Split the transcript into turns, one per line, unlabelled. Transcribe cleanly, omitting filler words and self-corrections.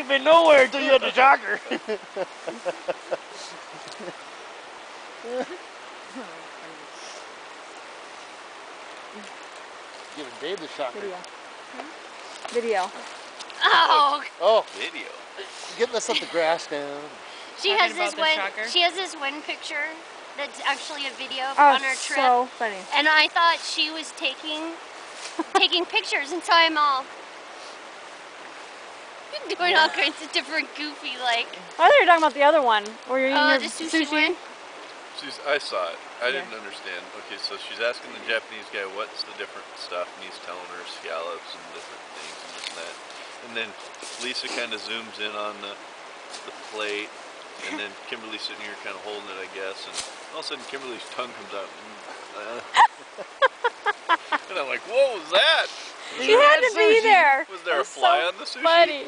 ain't been nowhere until you had the shocker. Giving Dave the shocker.
Video.
Oh.
Oh, video. Getting us up the grass down.
She has this one picture that's actually a video on her trip.
So funny.
And I thought she was taking pictures, and so I'm all doing all kinds of different goofy like.
I thought you were talking about the other one where you're eating
The
your
sushi one?
I saw it. I didn't understand. Okay, so she's asking the Japanese guy what's the different stuff, and he's telling her scallops and different things and this and that. And then Lisa kind of zooms in on the plate, and then Kimberly's sitting here kind of holding it, I guess, and all of a sudden Kimberly's tongue comes out. And I'm like, what was that?
She had to be there.
Was there a fly on the sushi?
Funny.